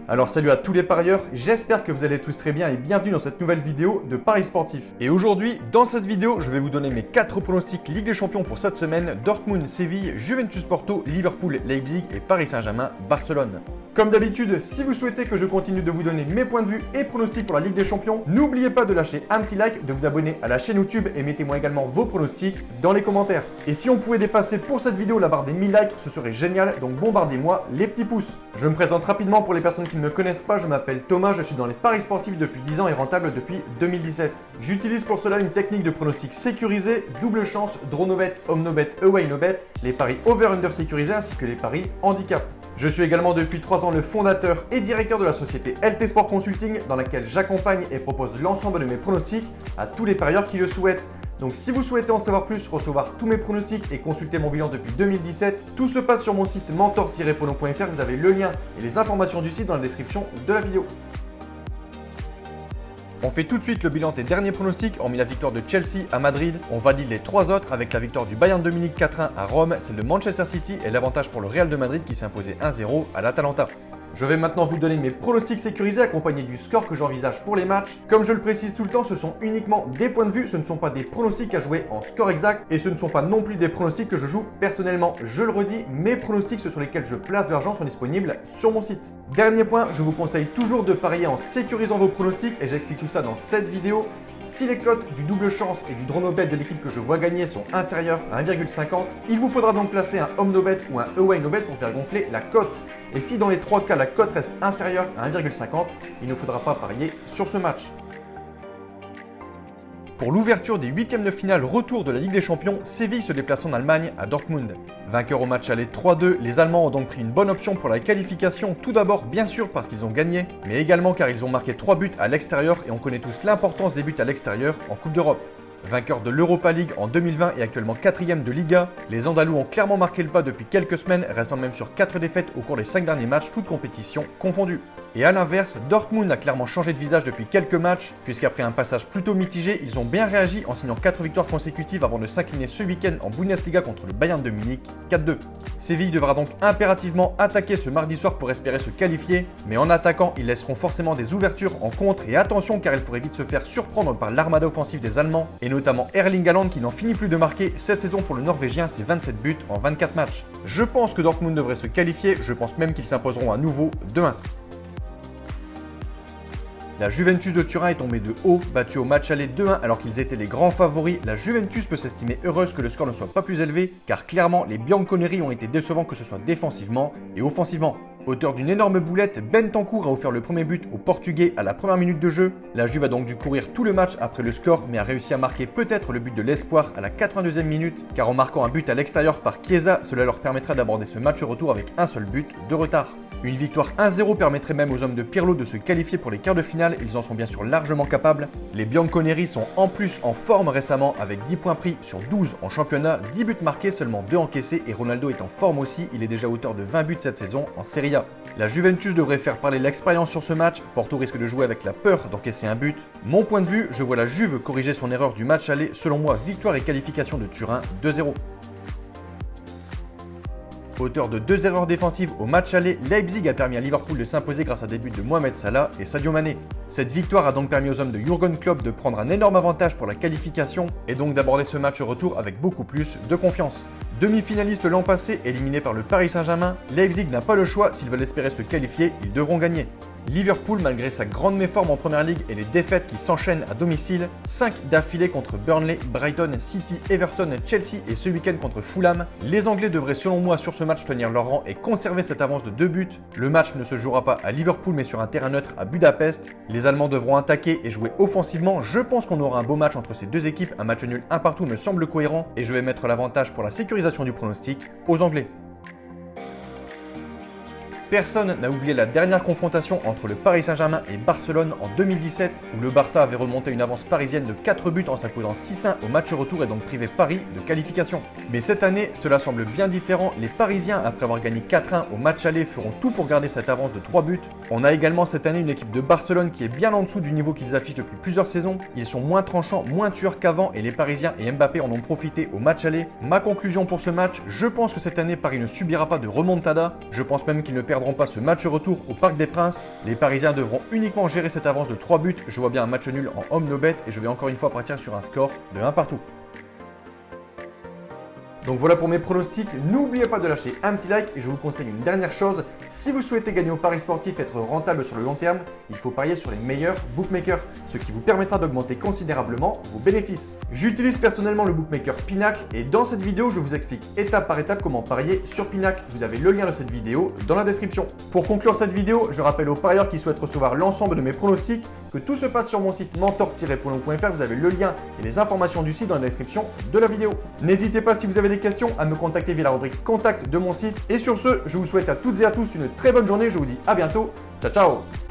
Alors salut à tous les parieurs, j'espère que vous allez tous très bien et bienvenue dans cette nouvelle vidéo de Paris Sportif. Et aujourd'hui, dans cette vidéo, je vais vous donner mes 4 pronostics Ligue des Champions pour cette semaine, Dortmund, Séville, Juventus Porto, Liverpool, Leipzig et Paris Saint-Germain, Barcelone. Comme d'habitude, si vous souhaitez que je continue de vous donner mes points de vue et pronostics pour la Ligue des Champions, n'oubliez pas de lâcher un petit like, de vous abonner à la chaîne YouTube et mettez-moi également vos pronostics dans les commentaires. Et si on pouvait dépasser pour cette vidéo la barre des 1000 likes, ce serait génial, donc bombardez-moi les petits pouces. Je me présente rapidement pour les personnes qui ne me connaissent pas, je m'appelle Thomas, je suis dans les paris sportifs depuis 10 ans et rentable depuis 2017. J'utilise pour cela une technique de pronostic sécurisé, double chance, draw no bet, home no bet, away no bet, les paris over-under sécurisés ainsi que les paris handicap. Je suis également depuis 3 ans le fondateur et directeur de la société LT Sport Consulting dans laquelle j'accompagne et propose l'ensemble de mes pronostics à tous les parieurs qui le souhaitent. Donc si vous souhaitez en savoir plus, recevoir tous mes pronostics et consulter mon bilan depuis 2017, tout se passe sur mon site mentor-pono.fr, vous avez le lien et les informations du site dans la description de la vidéo. On fait tout de suite le bilan des derniers pronostics, hormis la victoire de Chelsea à Madrid. On valide les 3 autres avec la victoire du Bayern de Munich 4-1 à Rome, celle de Manchester City et l'avantage pour le Real de Madrid qui s'est imposé 1-0 à l'Atalanta. Je vais maintenant vous donner mes pronostics sécurisés accompagnés du score que j'envisage pour les matchs. Comme je le précise tout le temps, ce sont uniquement des points de vue, ce ne sont pas des pronostics à jouer en score exact et ce ne sont pas non plus des pronostics que je joue personnellement. Je le redis, mes pronostics, ceux sur lesquels je place de l'argent sont disponibles sur mon site. Dernier point, je vous conseille toujours de parier en sécurisant vos pronostics et j'explique tout ça dans cette vidéo. Si les cotes du double chance et du draw no bet de l'équipe que je vois gagner sont inférieures à 1,50, il vous faudra donc placer un home no bet ou un away no bet pour faire gonfler la cote. Et si dans les 3 cas la cote reste inférieure à 1,50, il ne faudra pas parier sur ce match. Pour l'ouverture des 8e de finale retour de la Ligue des Champions, Séville se déplace en Allemagne à Dortmund. Vainqueur au match aller 3-2, les Allemands ont donc pris une bonne option pour la qualification, tout d'abord bien sûr parce qu'ils ont gagné, mais également car ils ont marqué 3 buts à l'extérieur et on connaît tous l'importance des buts à l'extérieur en Coupe d'Europe. Vainqueur de l'Europa League en 2020 et actuellement 4e de Liga, les Andalous ont clairement marqué le pas depuis quelques semaines, restant même sur 4 défaites au cours des 5 derniers matchs, toutes compétitions confondues. Et à l'inverse, Dortmund a clairement changé de visage depuis quelques matchs, puisqu'après un passage plutôt mitigé, ils ont bien réagi en signant 4 victoires consécutives avant de s'incliner ce week-end en Bundesliga contre le Bayern de Munich 4-2. Séville devra donc impérativement attaquer ce mardi soir pour espérer se qualifier, mais en attaquant, ils laisseront forcément des ouvertures en contre et attention car ils pourraient vite se faire surprendre par l'armada offensive des Allemands, et notamment Erling Haaland qui n'en finit plus de marquer cette saison pour le Norvégien, c'est 27 buts en 24 matchs. Je pense que Dortmund devrait se qualifier, je pense même qu'ils s'imposeront à nouveau 2-1. La Juventus de Turin est tombée de haut, battue au match aller 2-1 alors qu'ils étaient les grands favoris. La Juventus peut s'estimer heureuse que le score ne soit pas plus élevé, car clairement les Bianconeri ont été décevants que ce soit défensivement et offensivement. Auteur d'une énorme boulette, Bentancur a offert le premier but aux Portugais à la première minute de jeu. La Juve a donc dû courir tout le match après le score, mais a réussi à marquer peut-être le but de l'espoir à la 82e minute, car en marquant un but à l'extérieur par Chiesa, cela leur permettra d'aborder ce match retour avec un seul but de retard. Une victoire 1-0 permettrait même aux hommes de Pirlo de se qualifier pour les quarts de finale, ils en sont bien sûr largement capables. Les Bianconeri sont en plus en forme récemment avec 10 points pris sur 12 en championnat, 10 buts marqués, seulement 2 encaissés et Ronaldo est en forme aussi, il est déjà auteur de 20 buts cette saison en Serie A. La Juventus devrait faire parler l'expérience sur ce match, Porto risque de jouer avec la peur d'encaisser un but. Mon point de vue, je vois la Juve corriger son erreur du match aller, selon moi victoire et qualification de Turin 2-0. Auteur de 2 erreurs défensives au match aller, Leipzig a permis à Liverpool de s'imposer grâce à des buts de Mohamed Salah et Sadio Mané. Cette victoire a donc permis aux hommes de Jürgen Klopp de prendre un énorme avantage pour la qualification et donc d'aborder ce match retour avec beaucoup plus de confiance. Demi-finaliste l'an passé, éliminé par le Paris Saint-Germain, Leipzig n'a pas le choix, s'ils veulent espérer se qualifier, ils devront gagner. Liverpool, malgré sa grande méforme en première ligue et les défaites qui s'enchaînent à domicile, 5 d'affilée contre Burnley, Brighton, City, Everton, Chelsea et ce week-end contre Fulham, les Anglais devraient selon moi sur ce match tenir leur rang et conserver cette avance de 2 buts. Le match ne se jouera pas à Liverpool mais sur un terrain neutre à Budapest. Les Allemands devront attaquer et jouer offensivement. Je pense qu'on aura un beau match entre ces deux équipes, un match nul un partout me semble cohérent et je vais mettre l'avantage pour la sécurisation du pronostic aux Anglais. Personne n'a oublié la dernière confrontation entre le Paris Saint-Germain et Barcelone en 2017, où le Barça avait remonté une avance parisienne de 4 buts en s'imposant 6-1 au match retour et donc privé Paris de qualification. Mais cette année, cela semble bien différent. Les Parisiens, après avoir gagné 4-1 au match aller, feront tout pour garder cette avance de 3 buts. On a également cette année une équipe de Barcelone qui est bien en dessous du niveau qu'ils affichent depuis plusieurs saisons. Ils sont moins tranchants, moins tueurs qu'avant et les Parisiens et Mbappé en ont profité au match aller. Ma conclusion pour ce match, je pense que cette année Paris ne subira pas de remontada. Je pense même qu'ils ne perdront perdront pas ce match retour au Parc des Princes. Les Parisiens devront uniquement gérer cette avance de 3 buts. Je vois bien un match nul en homme no bet et je vais encore une fois partir sur un score de 1 partout. Donc voilà pour mes pronostics, n'oubliez pas de lâcher un petit like et je vous conseille une dernière chose, si vous souhaitez gagner au paris sportif et être rentable sur le long terme, il faut parier sur les meilleurs bookmakers, ce qui vous permettra d'augmenter considérablement vos bénéfices. J'utilise personnellement le bookmaker Pinacle et dans cette vidéo je vous explique étape par étape comment parier sur Pinacle. Vous avez le lien de cette vidéo dans la description. Pour conclure cette vidéo, je rappelle aux parieurs qui souhaitent recevoir l'ensemble de mes pronostics que tout se passe sur mon site mentor-pologne.fr, vous avez le lien et les informations du site dans la description de la vidéo. N'hésitez pas si vous avez des questions à me contacter via la rubrique contact de mon site. Et sur ce, je vous souhaite à toutes et à tous une très bonne journée. Je vous dis à bientôt. Ciao ciao.